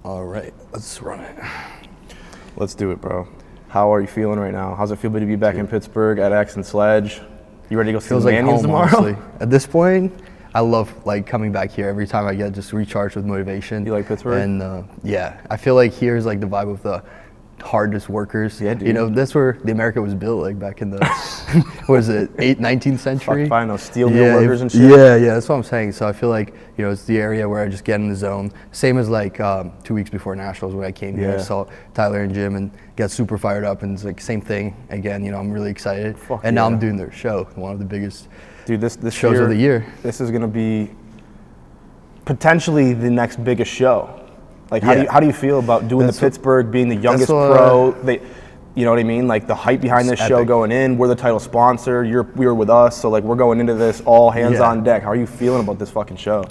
All right, let's run it. Let's do it, bro. How are you feeling right now? How's it feel to be back in Pittsburgh at Axe Sledge? You ready to go see the Manions tomorrow? Honestly. At this point, I love like coming back here every time I get just recharged with motivation. You like Pittsburgh? And yeah, I feel like here's like the vibe of the hardest workers. Yeah, dude. You know, that's where the America was built, like back in the, what is it, 19th century? Fuck, those steel mill workers and shit. Yeah, that's what I'm saying. So I feel like, you know, it's the area where I just get in the zone. Same as like 2 weeks before Nationals when I came here, I saw Tyler and Jim and got super fired up, and it's like same thing again. You know, I'm really excited. Now I'm doing their show, one of the biggest this shows of the year. This is gonna be potentially the next biggest show. Like, how do you feel about doing the Pittsburgh, being the youngest pro? You know what I mean? Like, the hype behind this show going in. We're the title sponsor. We were with us, so like we're going into this all hands on deck. How are you feeling about this fucking show?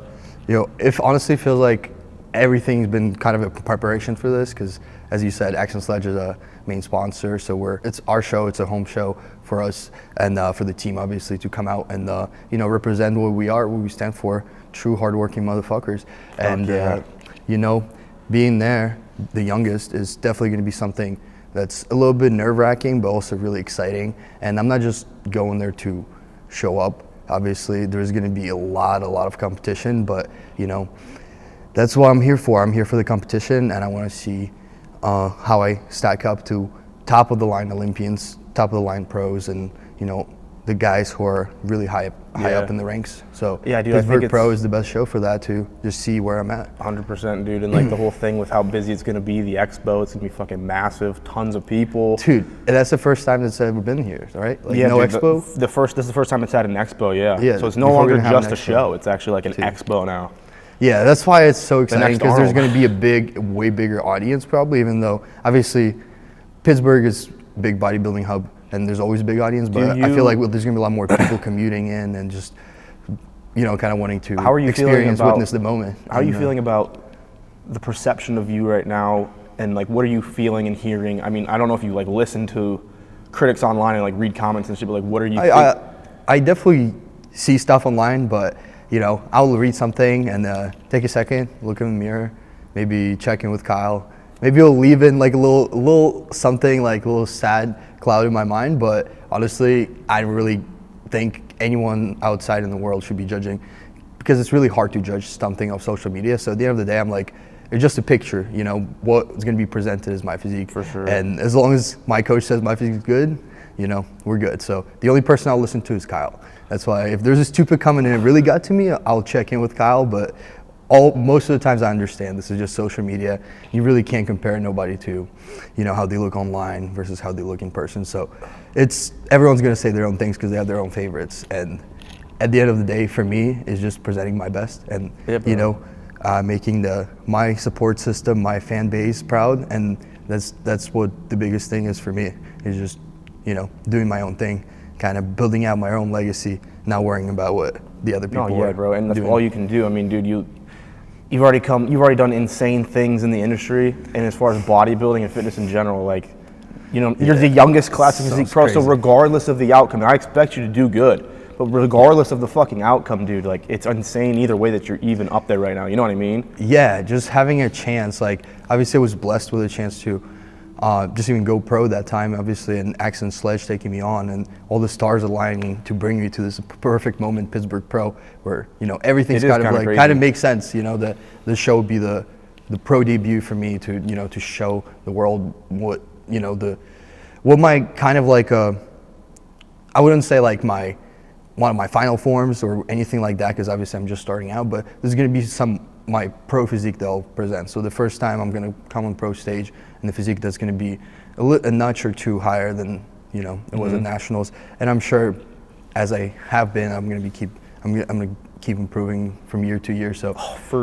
You know, it honestly feels like everything's been kind of a preparation for this, because as you said, Axe Sledge is a main sponsor, so it's our show. It's a home show for us and for the team, obviously, to come out and you know, represent what we are, what we stand for, true hardworking motherfuckers. And you know, being there, the youngest, is definitely going to be something that's a little bit nerve-wracking, but also really exciting. And I'm not just going there to show up. Obviously, there's going to be a lot of competition, but you know, that's what I'm here for. I'm here for the competition, and I want to see how I stack up to top of the line Olympians, top of the line pros, and you know, the guys who are really high up in the ranks. So yeah, dude, Pittsburgh Pro is the best show for that, to just see where I'm at. 100%, dude. And like the whole thing with how busy it's gonna be, the expo, it's gonna be fucking massive, tons of people. Dude, and that's the first time that's ever been here, right? Like, no dude, expo. This is the first time it's at an expo, yeah. So it's no longer just a show; it's actually like an expo now. Yeah, that's why it's so exciting, because there's going to be a way bigger audience probably, even though obviously Pittsburgh is a big bodybuilding hub and there's always a big audience, but I feel like there's going to be a lot more people commuting in and just, you know, kind of wanting to witness the moment. How are you feeling about the perception of you right now, and like what are you feeling and hearing? I mean, I don't know if you like listen to critics online and like read comments and shit, but like what are you I definitely see stuff online, but you know, I'll read something and take a second, look in the mirror, maybe check in with Kyle. Maybe I'll leave in like a little something, like a little sad cloud in my mind. But honestly, I really think anyone outside in the world should be judging, because it's really hard to judge something off social media. So at the end of the day, I'm like, it's just a picture. You know, what's going to be presented is my physique. For sure. And as long as my coach says my physique is good, you know, we're good. So the only person I'll listen to is Kyle. That's why if there's a stupid comment and it really got to me, I'll check in with Kyle. But most of the times I understand this is just social media. You really can't compare nobody to, you know, how they look online versus how they look in person. So everyone's going to say their own things because they have their own favorites. And at the end of the day, for me, is just presenting my best and, you know, making my support system, my fan base proud. And that's what the biggest thing is for me, is just, you know, doing my own thing, kind of building out my own legacy, not worrying about what the other people are bro, and that's doing. all you can do. I mean, dude, you've already done insane things in the industry, and as far as bodybuilding and fitness in general, like, you know, you're the youngest classic physique pro, so regardless of the outcome, I expect you to do good, but regardless of the fucking outcome, dude, like, it's insane either way that you're even up there right now, you know what I mean? Yeah, just having a chance, like, obviously I was blessed with a chance to just even go pro that time, obviously, and Axe Sledge taking me on, and all the stars aligning to bring me to this perfect moment, Pittsburgh Pro, where, you know, everything's kind of makes sense. You know, that the show would be the pro debut for me to, you know, to show the world what, you know, what my kind of like I wouldn't say like one of my final forms or anything like that, because obviously I'm just starting out, but there's going to be my pro physique that I'll present. So the first time I'm going to come on pro stage, and the physique that's going to be a notch or two higher than, you know, it was at Nationals. And I'm sure, as I have been, I'm going to keep improving from year to year. So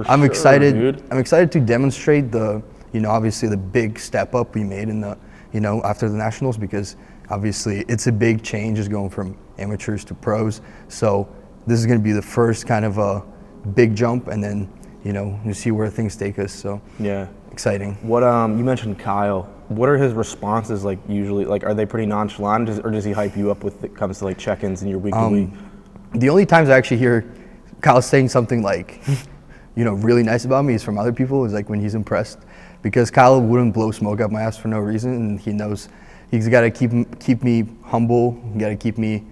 I'm excited. Dude. I'm excited to demonstrate you know, obviously the big step up we made in you know, after the Nationals, because obviously it's a big change, just going from amateurs to pros. So this is going to be the first kind of a big jump, and then, you know, you see where things take us. So yeah, exciting. What you mentioned Kyle. What are his responses like usually? Like, are they pretty nonchalant, or does he hype you up when it comes to like check-ins in your week to week? The only times I actually hear Kyle saying something like really nice about me is from other people is like when he's impressed, because Kyle wouldn't blow smoke up my ass for no reason, and he knows he's got to keep me humble, got to keep me,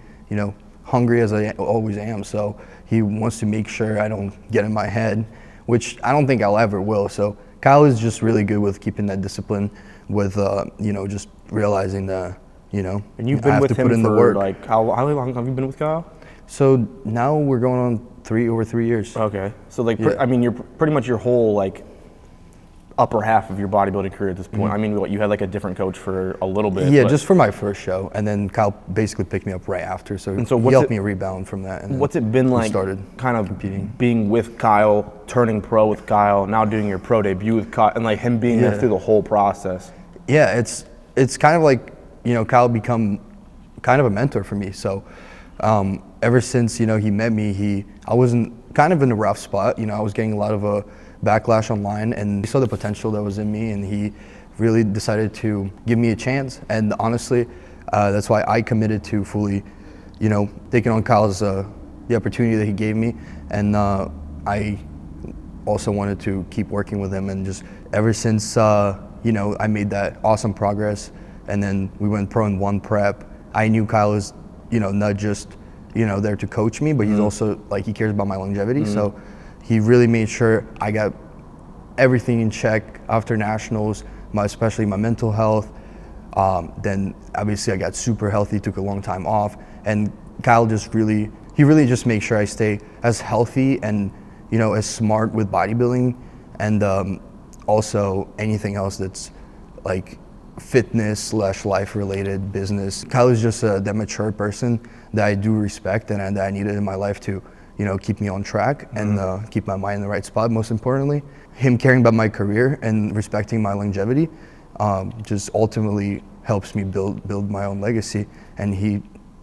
hungry as I always am. So he wants to make sure I don't get in my head, which I don't think I'll ever will. So Kyle is just really good with keeping that discipline, with just realizing that And you've I been have with to him put in the for work. like how long have you been with Kyle? So now we're going on over 3 years. Okay, so like Yeah. you're pretty much your whole like upper half of your bodybuilding career at this point. I mean, what, you had like a different coach for a little bit? Yeah, but just for my first show, and then Kyle basically picked me up right after. So so he what's helped it- me rebound from that. And what's then it been we like? started Kind of competing. being with Kyle, turning pro with Kyle, now doing your pro debut with Kyle, and like him being there Yeah. through the whole process. Yeah, it's kind of like Kyle become kind of a mentor for me. So ever since he met me, I wasn't kind of in a rough spot. I was getting a lot of backlash online, and he saw the potential that was in me, and he really decided to give me a chance. And honestly, that's why I committed to fully, taking on Kyle's the opportunity that he gave me, and I also wanted to keep working with him. And just ever since I made that awesome progress, and then we went pro in one prep, I knew Kyle is not just there to coach me, but he's also like, he cares about my longevity. So he really made sure I got everything in check after nationals, especially my mental health. Then obviously I got super healthy, took a long time off, and Kyle really just makes sure I stay as healthy and as smart with bodybuilding, and also anything else that's like fitness / life related business. Kyle is just that mature person that I do respect and that I needed in my life to keep me on track and keep my mind in the right spot. Most importantly, him caring about my career and respecting my longevity just ultimately helps me build my own legacy, and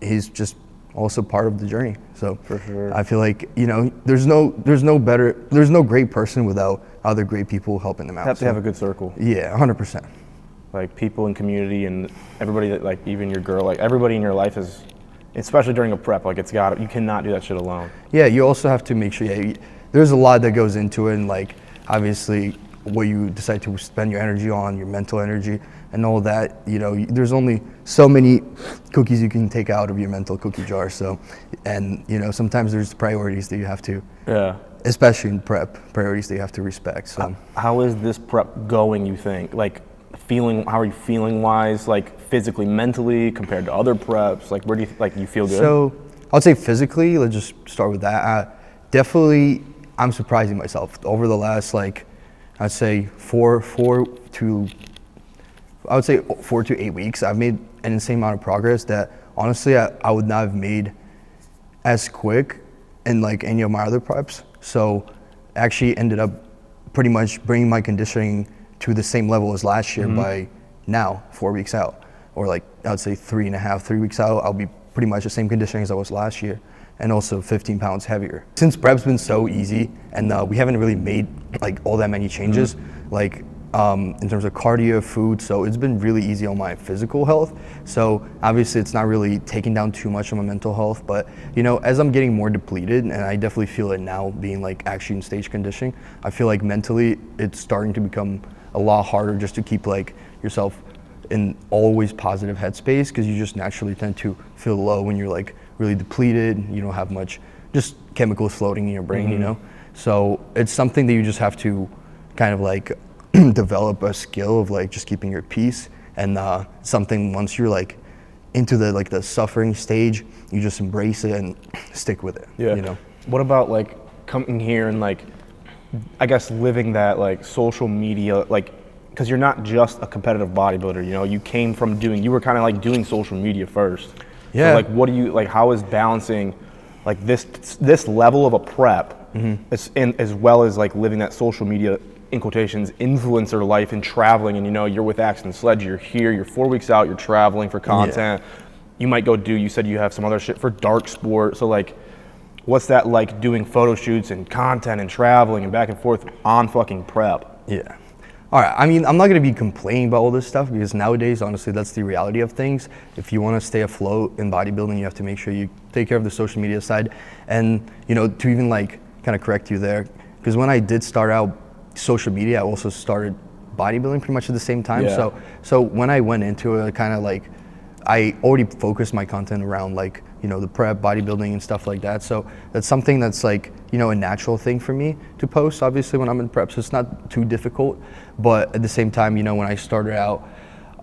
he's just also part of the journey. So For sure. I feel like there's no great person without other great people helping them out. Have to have a good circle. Yeah, 100%. Like people in community and everybody that, like, even your girl, like everybody in your life is, especially during a prep, like you cannot do that shit alone. Yeah, you also have to make sure, there's a lot that goes into it, and like obviously what you decide to spend your energy on, your mental energy and all that, there's only so many cookies you can take out of your mental cookie jar. So, and sometimes there's priorities that you have to, especially in prep, priorities that you have to respect. So how is this prep going, you think? Like how are you feeling wise, like physically, mentally, compared to other preps? Like where do you feel good? So I would say physically, let's just start with that. Definitely, I'm surprising myself over the last, I'd say 4 to 8 weeks. I've made an insane amount of progress that honestly I would not have made as quick in like any of my other preps. So actually ended up pretty much bringing my conditioning to the same level as last year by now, 4 weeks out, or like I would say 3 weeks out, I'll be pretty much the same conditioning as I was last year, and also 15 pounds heavier. Since prep's been so easy, and we haven't really made like all that many changes, like in terms of cardio, food, so it's been really easy on my physical health. So obviously it's not really taking down too much of my mental health, but as I'm getting more depleted, and I definitely feel it now being like actually in stage conditioning, I feel like mentally it's starting to become a lot harder just to keep like yourself in always positive headspace, because you just naturally tend to feel low when you're like really depleted, you don't have much just chemicals floating in your brain, So it's something that you just have to kind of like develop a skill of like just keeping your peace, and something once you're like into the suffering stage, you just embrace it and stick with it. Yeah. What about like coming here and like, I guess living that like social media, like, because you're not just a competitive bodybuilder, you came from you were kind of like doing social media first. Yeah. So like, what do you like? How is balancing like this level of a prep, as well as like living that social media, in quotations, influencer life and traveling, and you're with Axe Sledge, you're here, you're 4 weeks out, you're traveling for content. You might go you said you have some other shit for dark sport. So like, what's that like doing photo shoots and content and traveling and back and forth on fucking prep? Yeah. All right. I mean, I'm not going to be complaining about all this stuff, because nowadays, honestly, that's the reality of things. If you want to stay afloat in bodybuilding, you have to make sure you take care of the social media side. And, to even like kind of correct you there, because when I did start out social media, I also started bodybuilding pretty much at the same time. Yeah. So when I went into it, kind of like, I already focused my content around like, you know, the prep, bodybuilding and stuff like that. So that's something that's like, you know, a natural thing for me to post, obviously, when I'm in prep. So it's not too difficult. But at the same time, you know, when I started out,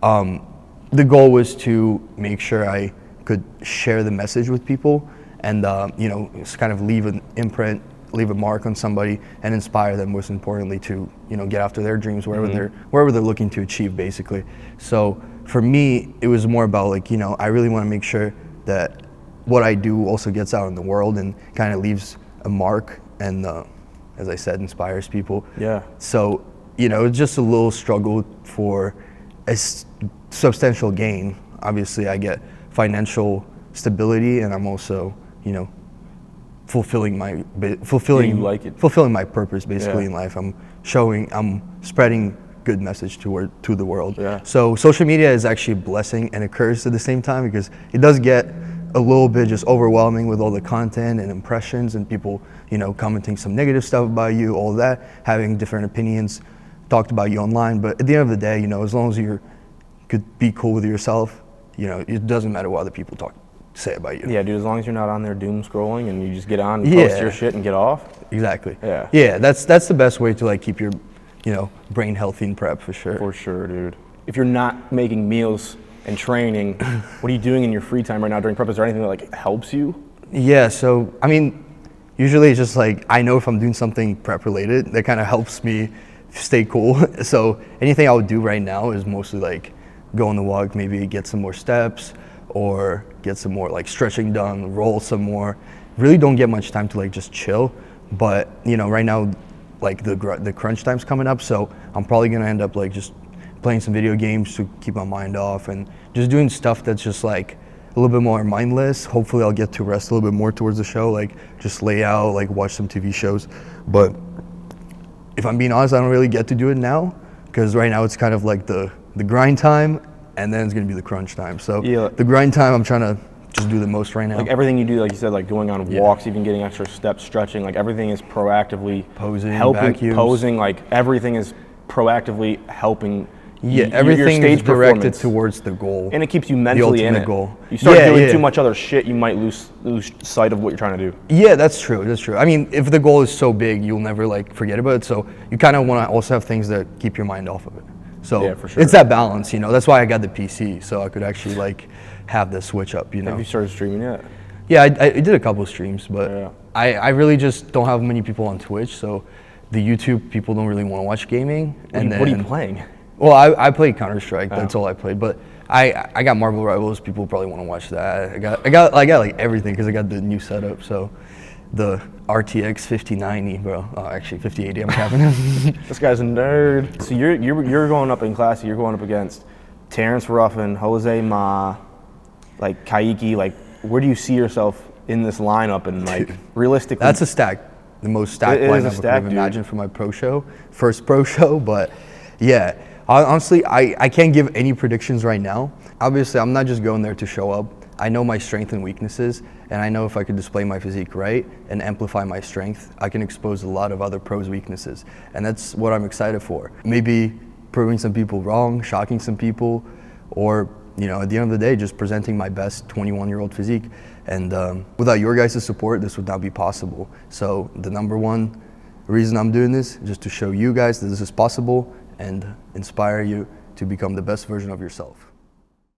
the goal was to make sure I could share the message with people and, you know, just kind of leave an imprint, leave a mark on somebody and inspire them, most importantly, to, you know, get after their dreams wherever they're looking to achieve, basically. So for me, it was more about like, you know, I really want to make sure that what I do also gets out in the world and kind of leaves a mark and, as I said, inspires people. Yeah. So, you know, it's just a little struggle for a substantial gain. Obviously, I get financial stability, and I'm also, you know, fulfilling my purpose basically in life. I'm spreading good message to the world. Yeah. So social media is actually a blessing and a curse at the same time, because it does get a little bit just overwhelming with all the content and impressions and people, you know, commenting some negative stuff about you, all that, having different opinions talked about you online. But at the end of the day, you know, as long as you could be cool with yourself, you know, it doesn't matter what other people say about you. Yeah, dude, as long as you're not on there doom scrolling and you just get on and post your shit and get off. Exactly. Yeah. Yeah, that's the best way to like keep your, you know, brain healthy and prep, for sure. For sure, dude. If you're not making meals and training, what are you doing in your free time right now during prep? Is there anything that like helps you? Yeah, so I mean, usually it's just like, I know if I'm doing something prep related, that kind of helps me stay cool. So anything I would do right now is mostly like go on the walk, maybe get some more steps, or get some more like stretching done, roll some more. Really don't get much time to like just chill. But you know, right now, like the crunch time's coming up, so I'm probably gonna end up like just playing some video games to keep my mind off and just doing stuff that's just like a little bit more mindless. Hopefully I'll get to rest a little bit more towards the show, like just lay out, like watch some TV shows. But if I'm being honest, I don't really get to do it now, because right now it's kind of like the grind time, and then it's gonna be the crunch time. So yeah, the grind time, I'm trying to just do the most right now. Like everything you do, like you said, like going on walks, even getting extra steps, stretching, like everything is proactively posing, helping, vacuums. posing, like everything is proactively helping. Yeah, everything is directed towards the goal. And it keeps you mentally in it. Goal. You start doing too much other shit, you might lose sight of what you're trying to do. Yeah, that's true. That's true. I mean, if the goal is so big, you'll never like forget about it. So you kind of want to also have things that keep your mind off of it. So yeah, for sure. It's that balance, you know. That's why I got the PC, so I could actually like have the switch up, you know. Have you started streaming yet? Yeah, I did a couple of streams, but yeah. I really just don't have many people on Twitch, so the YouTube people don't really want to watch gaming. What are you playing? Well, I played Counter-Strike. That's all I played. But I got Marvel Rivals. People probably want to watch that. I got like everything because I got the new setup. So the RTX 5090, bro. Oh, actually 5080. I'm capping him. This guy's a nerd. So you're going up in class. You're going up against Terrence Ruffin, Jose Ma, like Kaiki. Like, where do you see yourself in this lineup? And like realistically, that's a stack. The most stacked lineup I could have imagined for my first pro show. But yeah. Honestly, I can't give any predictions right now. Obviously, I'm not just going there to show up. I know my strengths and weaknesses, and I know if I could display my physique right and amplify my strength, I can expose a lot of other pros' weaknesses. And that's what I'm excited for. Maybe proving some people wrong, shocking some people, or, you know, at the end of the day, just presenting my best 21-year-old physique. And without your guys' support, this would not be possible. So the number one reason I'm doing this is just to show you guys that this is possible and inspire you to become the best version of yourself.